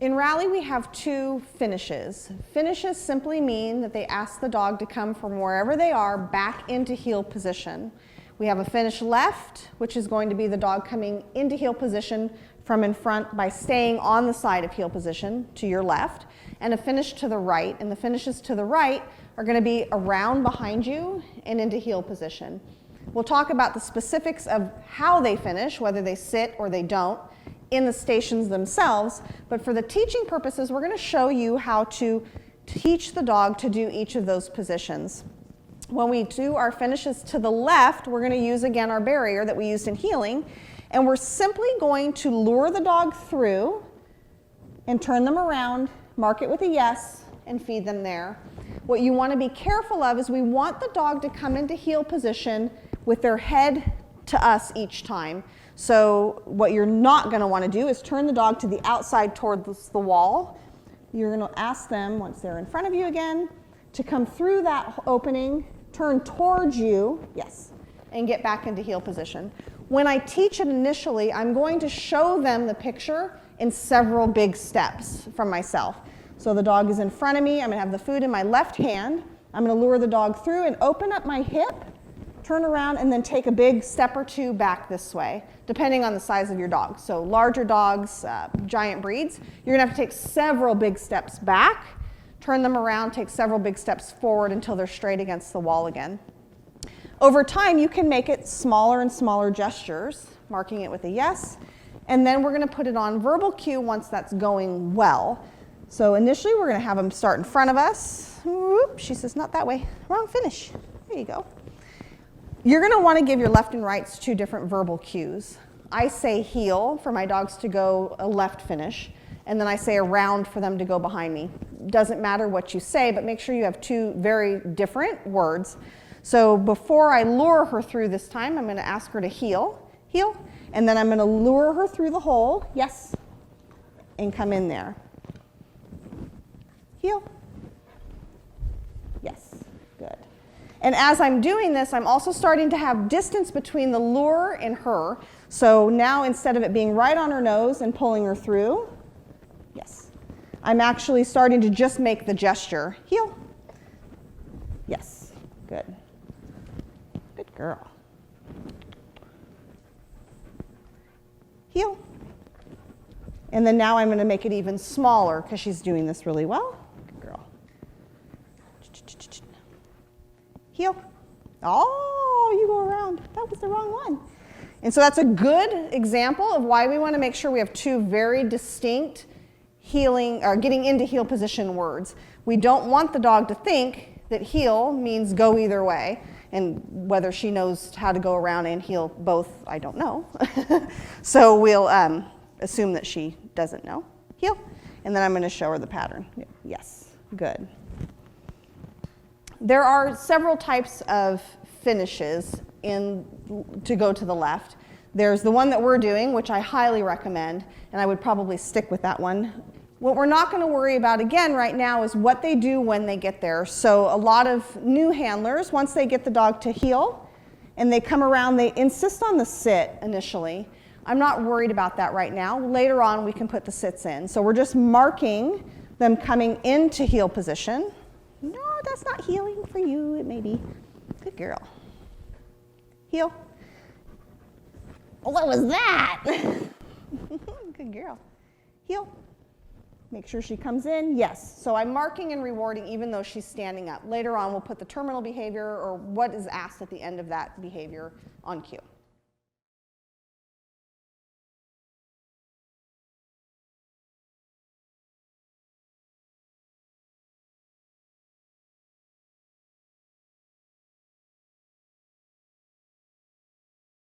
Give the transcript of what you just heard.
In rally, we have two finishes. Finishes simply mean that they ask the dog to come from wherever they are back into heel position. We have a finish left, which is going to be the dog coming into heel position from in front by staying on the side of heel position to your left, and a finish to the right. And the finishes to the right are going to be around behind you and into heel position. We'll talk about the specifics of how they finish, whether they sit or they don't, in the stations themselves, but for the teaching purposes, we're going to show you how to teach the dog to do each of those positions. When we do our finishes to the left, we're going to use again our barrier that we used in heeling, and we're simply going to lure the dog through and turn them around, mark it with a yes, and feed them there. What you want to be careful of is we want the dog to come into heel position with their head to us each time. So what you're not going to want to do is turn the dog to the outside towards the wall. You're going to ask them, once they're in front of you again, to come through that opening, turn towards you, yes, and get back into heel position. When I teach it initially, I'm going to show them the picture in several big steps from myself. So the dog is in front of me, I'm going to have the food in my left hand, I'm going to lure the dog through and open up my hip, turn around, and then take a big step or two back this way, depending on the size of your dog. So larger dogs, giant breeds, you're going to have to take several big steps back, turn them around, take several big steps forward until they're straight against the wall again. Over time, you can make it smaller and smaller gestures, marking it with a yes, and then we're going to put it on verbal cue once that's going well. So initially, we're going to have them start in front of us. Whoop, she says, not that way, wrong finish. There you go. You're going to want to give your left and rights two different verbal cues. I say heel for my dogs to go a left finish, and then I say around for them to go behind me. Doesn't matter what you say, but make sure you have two very different words. So before I lure her through this time, I'm going to ask her to heel, and then I'm going to lure her through the hole, yes, and come in there. Heel, yes, good. And as I'm doing this, I'm also starting to have distance between the lure and her. So now instead of it being right on her nose and pulling her through, yes, I'm actually starting to just make the gesture. Heel. Yes, good. Good girl. Heel. And then now I'm going to make it even smaller because she's doing this really well. Good girl. Heel. Oh, you go around. That was the wrong one. And so that's a good example of why we want to make sure we have two very distinct heeling or getting into heel position words. We don't want the dog to think that heel means go either way. And whether she knows how to go around and heel both, I don't know. So we'll assume that she doesn't know. Heel. And then I'm going to show her the pattern. Yes, good. There are several types of finishes to go to the left. There's the one that we're doing, which I highly recommend, and I would probably stick with that one. What we're not going to worry about again right now is what they do when they get there. So a lot of new handlers, once they get the dog to heel and they come around, they insist on the sit initially. I'm not worried about that right now. Later on, we can put the sits in. So we're just marking them coming into heel position. No, that's not heeling for you. It may be. Good girl. Heel. What was that? Good girl. Heel. Make sure she comes in. Yes. So I'm marking and rewarding even though she's standing up. Later on, we'll put the terminal behavior or what is asked at the end of that behavior on cue.